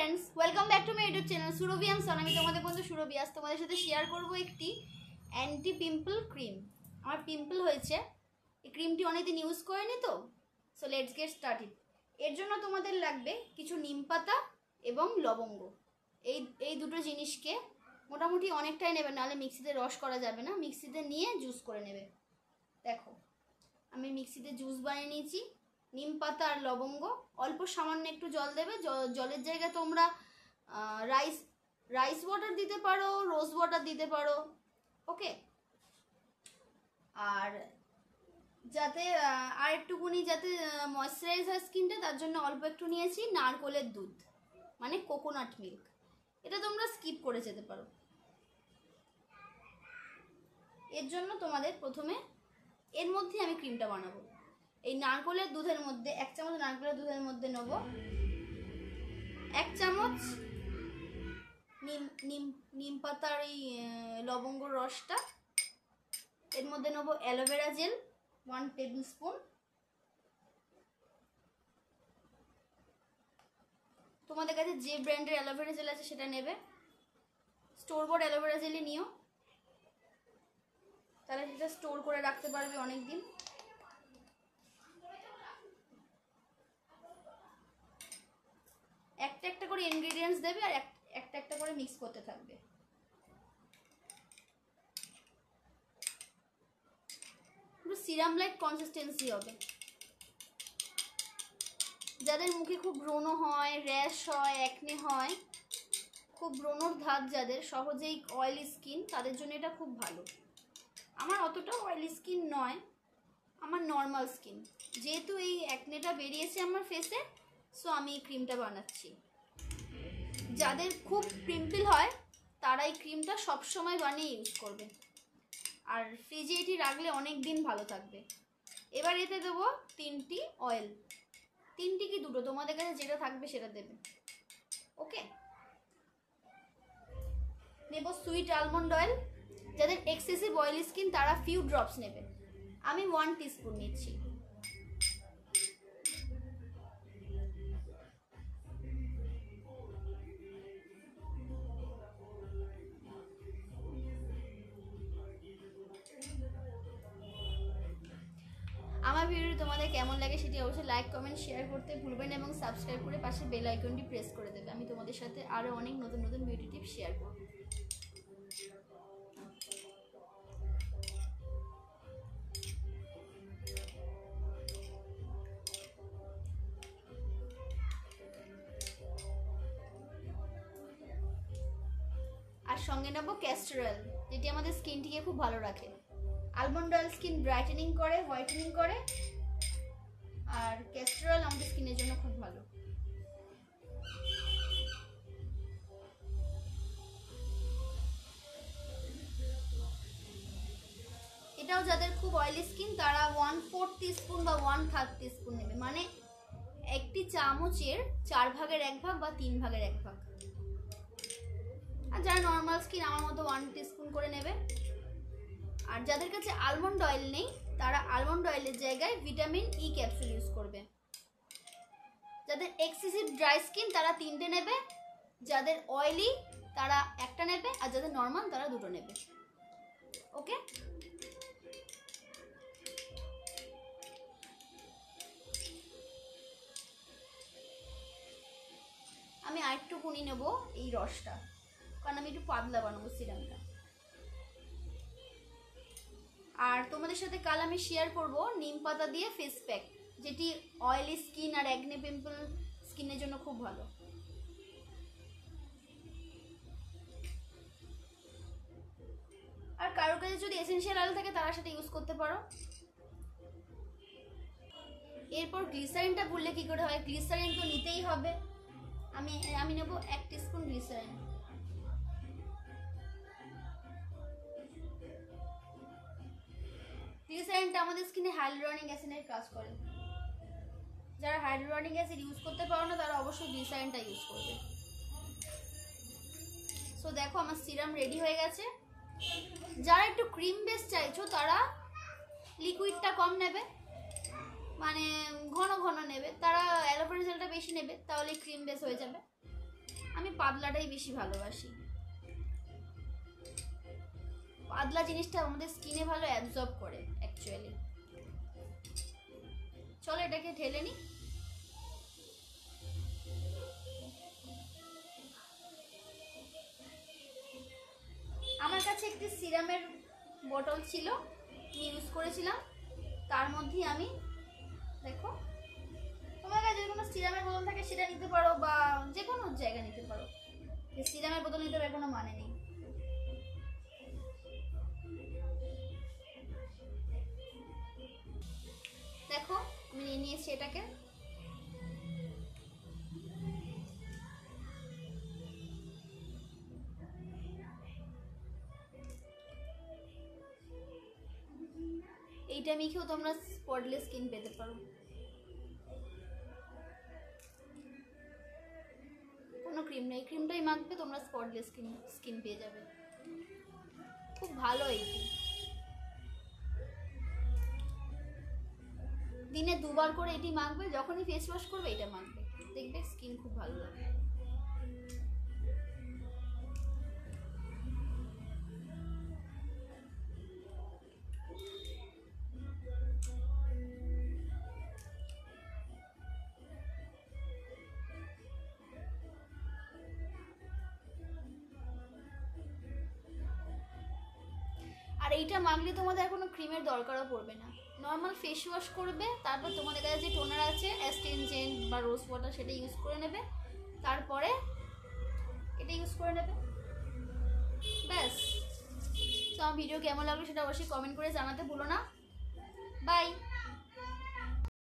Friends, welcome back to my YouTube channel Surabhi and son. আমি তোমাদের বন্ধু সুরভি। আজ তোমাদের সাথে শেয়ার করব একটি অ্যান্টি পিম্পল ক্রিম। আমার পিম্পল হয়েছে, এই ক্রিমটি অনেকদিন ইউজ করিনি তো, সো লেটস গেট স্টার্টেড। এর জন্য তোমাদের লাগবে কিছু নিম পাতা এবং লবঙ্গ। এই দুটো জিনিসকে মোটামুটি অনেকটাই নেবে, নাহলে মিক্সিতে রস করা যাবে না। মিক্সিতে নিয়ে জুস করে নেবে। দেখো আমি মিক্সিতে জুস বানিয়ে নিয়েছি। নিম পাতা আর লবঙ্গ, অল্প সামান্য একটু জল দেবে। জলের জায়গায় তোমরা রাইস ওয়াটার দিতে পারো, রোজ ওয়াটার দিতে পারো, ওকে। আর যাতে আর একটুকুনি যাতে ময়শ্চারাইজ হয় স্কিনটা, তার জন্য অল্প একটু নিয়েছি নারকোলের দুধ, মানে কোকোনাট মিল্ক। এটা তোমরা স্কিপ করে যেতে পারো। এর জন্য তোমাদের প্রথমে এর মধ্যে আমি ক্রিমটা বানাবো। এই নারকোলের দুধের মধ্যে 1 চামচ নারকোলের দুধের মধ্যে নেব 1 চামচ নিম পাতার এই লবঙ্গর রসটা। এর মধ্যে নেব অ্যালোভেরা জেল 1 টেবিল স্পুন। তোমাদের কাছে যে ব্র্যান্ডের অ্যালোভেরা জেল আছে সেটা নেবে। স্টোর বোর্ড অ্যালোভেরা জেলই নিও, তাহলে সেটা স্টোর করে রাখতে পারবে অনেক দিন। একটা একটা করে ইনগ্রেডিয়েন্টস দেবে আর একটা একটা করে মিক্স করতে থাকবে। পুরো সিরাম লাইক কনসিস্টেন্সি হবে। যাদের মুখে খুব ব্রণ হয়, র্যাশ হয়, অ্যাকনে হয়, খুব ব্রণর ধাত যাদের, সহজেই অয়েলি স্কিন, তাদের জন্য এটা খুব ভালো। আমার অতটা অয়েলি স্কিন নয়, আমার নর্মাল স্কিন। যেহেতু এই অ্যাকনেটা বেরিয়েছে আমার ফেসে, সো আমি এই ক্রিমটা বানাচ্ছি। যাদের খুব পিম্পল হয় তারা এই ক্রিমটা সবসময় বানিয়ে ইউজ করবে, আর ফ্রিজে এটি রাখলে অনেক দিন ভালো থাকবে। এবার এতে দেবো 3টি অয়েল, 3টি কি 2টো, তোমাদের কাছে যেটা থাকবে সেটা দেবে, ওকে। নেব সুইট আলমন্ড অয়েল। যাদের এক্সেসিভ অয়েলি স্কিন তারা ফিউ ড্রপস নেবে। আমি 1 টিস্পুন নিচ্ছি। আমার ভিডিওটি তোমাদের কেমন লাগে সেটি অবশ্যই লাইক, কমেন্ট, শেয়ার করতে ভুলবেন এবং সাবস্ক্রাইব করে পাশে বেল আইকনটি প্রেস করে দেবে। আমি তোমাদের সাথে আরও অনেক নতুন নতুন বিউটি টিপস শেয়ার করব। আর সঙ্গে নেবো ক্যাস্টর অয়েল, যেটি আমাদের স্কিনটিকে খুব ভালো রাখে। আলমন্ড অয়েল স্কিন ব্রাইটেনিং করে, হোয়াইটেনিং করে, আর ক্যাস্টর অয়েল আমাদের স্কিনের জন্য খুব ভালো। এটাও যাদের খুব অয়েলি স্কিন তারা 1/4 টিস্পুন বা 1/3 টিস্পুন নেবে, মানে একটি চামচের 4 ভাগের 1 ভাগ বা 3 ভাগের 1 ভাগ। আর যারা নর্মাল স্কিন আমার মতো 1 টিস্পুন করে নেবে। আর যাদের কাছে আলমন্ড অয়েল নেই তারা আলমন্ড অয়েলের জায়গায় ভিটামিন ই ক্যাপসুল ইউজ করবে। যাদের এক্সেসিভ ড্রাই স্কিন তারা 3টে নেবে, যাদের অয়েলি তারা 1টা নেবে, আর যাদের নর্মাল তারা 2টো নেবে, ওকে। আমি আরেকটুকুনি নেব এই রসটা, কারণ আমি একটু পাতলা বানাবো সিরামটা। আর তোমাদের সাথে কাল আমি শেয়ার করব নিম পাতা দিয়ে ফেস প্যাক, যেটি অয়েলি স্কিন আর অ্যাকনে পিম্পল স্কিনের জন্য খুব ভালো। আর কারোর কাছে যদি এসেনশিয়াল অয়েল থাকে তারা সেটা ইউজ করতে পারো। এরপর গ্লিসারিনটা ভুললে কি করে হয়, গ্লিসারিন তো নিতেই হবে। আমি নেব 1 টিস্পুন গ্লিসারিন। গ্লিসারিনটা আমাদের স্কিনে হাইলুরনিক অ্যাসিডের কাজ করে। যারা হাইলুরনিক অ্যাসিড ইউজ করতে পারো না তারা অবশ্যই গ্লিসারিনটা ইউজ করবে। সো দেখো আমার সিরাম রেডি হয়ে গেছে। যারা একটু ক্রিম বেস চাইছো তারা লিকুইডটা কম নেবে, মানে ঘন ঘন নেবে, তারা অ্যালোভেরা জেলটা বেশি নেবে, তাহলে ক্রিম বেস হয়ে যাবে। পাতলাটাই বেশি ভালোবাসি। পাতলা জিনিসটা আমাদের স্কিনে ভালো অ্যাবজর্ব করে অ্যাকচুয়ালি। চলো এটাকে ঢেলে নি। আমার কাছে একটি সিরামের বোতল ছিল, ইউজ করেছিলাম। তার মধ্যে আমি দেখো, তোমার কাছে যে কোনো সিরামের বোতল থাকে সেটা নিতে পারো, বা যে কোনো জায়গা নিতে পারো। সিরামের বোতল নিতে হবে কোনো মানে নেই। দেখো আমি নিয়ে নিয়েছি এটাকে। এইটা মেখেও তোমরা স্পটলেস স্কিন পেতে পারো। কোনো ক্রিম নেই, ক্রিমটাই মাখবে, তোমরা স্পটলেস স্কিন পেয়ে যাবে। খুব ভালো এইটি। দিনে 2 বার করে এটি মাখবে, যখনই ফেস ওয়াশ করবে এটা মাখবে, দেখবে স্কিন খুব ভালো লাগবে। আর এইটা মাখলে তোমাদের কোনো ক্রিমের দরকারও পড়বে না, নর্মাল ফেস ওয়াশ করবে, তারপর তোমাদের কাছে যে টোনার আছে অ্যাস্টেনজেন্ট বা রোজ ওয়াটার সেটা ইউজ করে নেবে, তারপরে এটা ইউজ করে নেবে, ব্যাস। তো আমার ভিডিও কেমন লাগলো সেটা অবশ্যই কমেন্ট করে জানাতে ভুলো না। বাই।